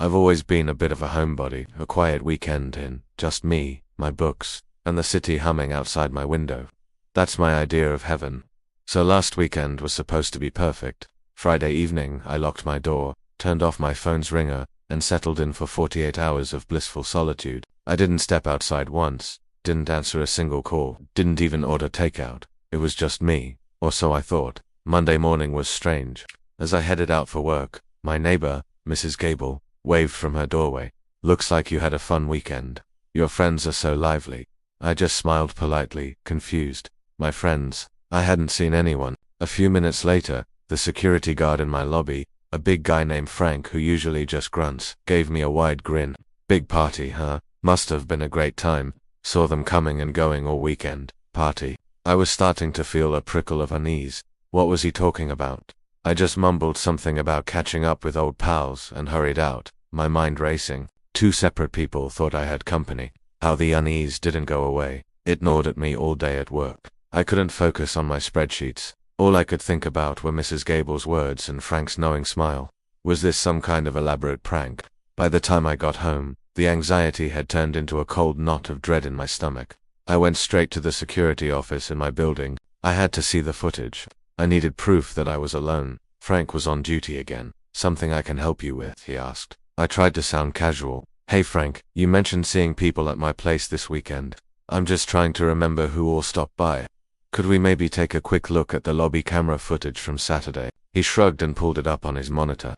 I've always been a bit of a homebody, a quiet weekend in just me, my books, and the city humming outside my window. That's my idea of heaven. So last weekend was supposed to be perfect. Friday evening, I locked my door, turned off my phone's ringer, and settled in for 48 hours of blissful solitude. I didn't step outside once, didn't answer a single call, didn't even order takeout. It was just me, or so I thought. Monday morning was strange. As I headed out for work, my neighbor, Mrs. Gable, waved from her doorway. "Looks like you had a fun weekend. Your friends are so lively." I just smiled politely, confused. My friends? I hadn't seen anyone. A few minutes later, the security guard in my lobby, a big guy named Frank who usually just grunts, gave me a wide grin. "Big party, huh? Must have been a great time. Saw them coming and going all weekend. Party." I was starting to feel a prickle of unease. What was he talking about? I just mumbled something about catching up with old pals and hurried out, my mind racing. Two separate people thought I had company. How the unease didn't go away. It gnawed at me all day at work. I couldn't focus on my spreadsheets. All I could think about were Mrs. Gable's words and Frank's knowing smile. Was this some kind of elaborate prank? By the time I got home, the anxiety had turned into a cold knot of dread in my stomach. I went straight to the security office in my building. I had to see the footage. I needed proof that I was alone. Frank was on duty again. "Something I can help you with?" he asked. I tried to sound casual. "Hey Frank, you mentioned seeing people at my place this weekend. I'm just trying to remember who all stopped by. Could we maybe take a quick look at the lobby camera footage from Saturday?" He shrugged and pulled it up on his monitor.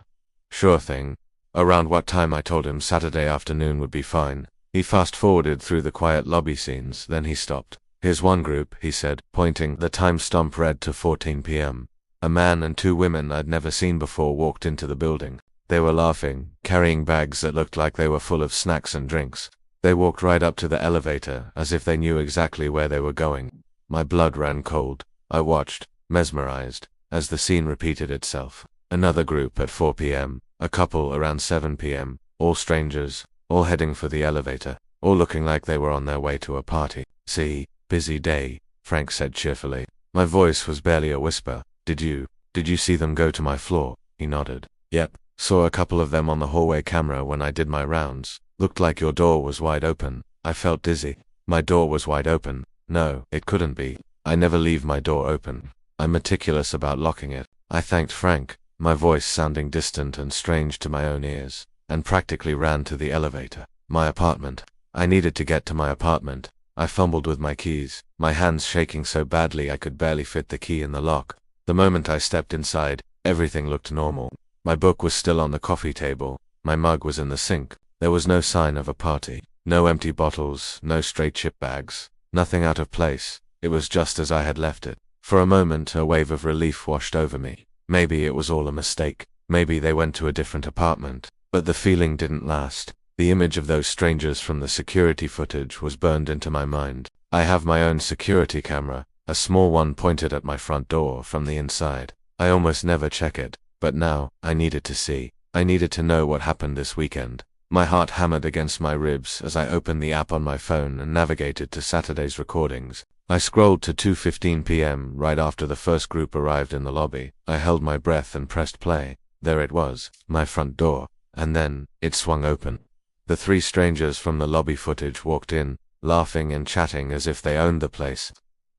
"Sure thing." Around what time? I told him Saturday afternoon would be fine. He fast-forwarded through the quiet lobby scenes, then he stopped. "Here's one group," he said, pointing. The time stamp read to 14 p.m. A man and two women I'd never seen before walked into the building. They were laughing, carrying bags that looked like they were full of snacks and drinks. They walked right up to the elevator, as if they knew exactly where they were going. My blood ran cold. I watched, mesmerized, as the scene repeated itself. Another group at 4 p.m., a couple around 7 p.m., all strangers, all heading for the elevator, all looking like they were on their way to a party. "See, busy day," Frank said cheerfully. My voice was barely a whisper. Did you see them go to my floor?" He nodded. "Yep, saw a couple of them on the hallway camera when I did my rounds. Looked like your door was wide open." I felt dizzy. My door was wide open? No, it couldn't be. I never leave my door open. I'm meticulous about locking it. I thanked Frank, my voice sounding distant and strange to my own ears, and practically ran to the elevator. My apartment. I needed to get to my apartment. I fumbled with my keys, my hands shaking so badly I could barely fit the key in the lock. The moment I stepped inside, everything looked normal. My book was still on the coffee table, my mug was in the sink. There was no sign of a party. No empty bottles, no stray chip bags, nothing out of place. It was just as I had left it. For a moment, a wave of relief washed over me. Maybe it was all a mistake. Maybe they went to a different apartment. But the feeling didn't last. The image of those strangers from the security footage was burned into my mind. I have my own security camera, a small one pointed at my front door from the inside. I almost never check it, but now, I needed to see. I needed to know what happened this weekend. My heart hammered against my ribs as I opened the app on my phone and navigated to Saturday's recordings. I scrolled to 2:15 p.m. right after the first group arrived in the lobby. I held my breath and pressed play. There it was, my front door. And then, it swung open. The three strangers from the lobby footage walked in, laughing and chatting as if they owned the place.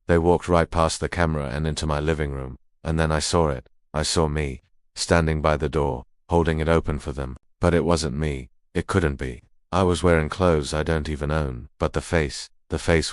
They walked right past the camera and into my living room. And then I saw it. I saw me, standing by the door, holding it open for them. But it wasn't me. It couldn't be. I was wearing clothes I don't even own, but the face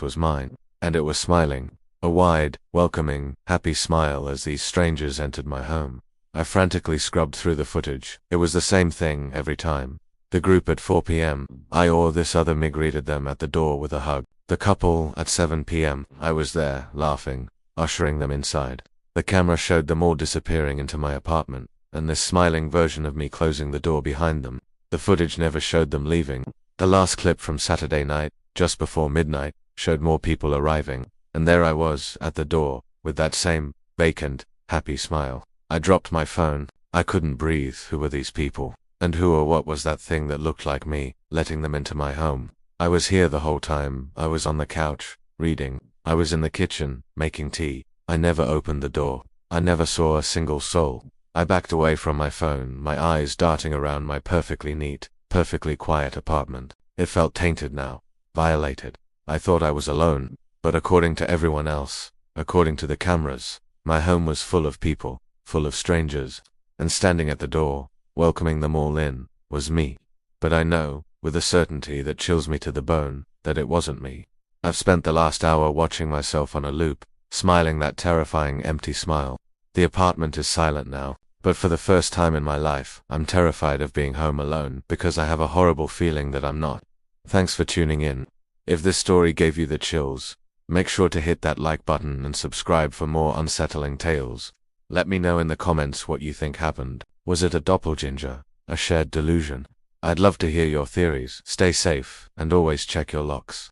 was mine. And it was smiling. A wide, welcoming, happy smile as these strangers entered my home. I frantically scrubbed through the footage. It was the same thing every time. The group at 4 p.m., I or this other me greeted them at the door with a hug. The couple at 7 p.m., I was there, laughing, ushering them inside. The camera showed them all disappearing into my apartment, and this smiling version of me closing the door behind them. The footage never showed them leaving. The last clip from Saturday night, just before midnight, showed more people arriving, and there I was, at the door, with that same, vacant, happy smile. I dropped my phone. I couldn't breathe. Who were these people? And who or what was that thing that looked like me, letting them into my home? I was here the whole time. I was on the couch, reading. I was in the kitchen, making tea. I never opened the door. I never saw a single soul. I backed away from my phone, my eyes darting around my perfectly neat, perfectly quiet apartment. It felt tainted now, violated. I thought I was alone, but according to everyone else, according to the cameras, my home was full of people, full of strangers, and standing at the door, welcoming them all in, was me. But I know, with a certainty that chills me to the bone, that it wasn't me. I've spent the last hour watching myself on a loop, smiling that terrifying empty smile. The apartment is silent now, but for the first time in my life, I'm terrified of being home alone because I have a horrible feeling that I'm not. Thanks for tuning in. If this story gave you the chills, make sure to hit that like button and subscribe for more unsettling tales. Let me know in the comments what you think happened. Was it a doppelganger? A shared delusion? I'd love to hear your theories. Stay safe, and always check your locks.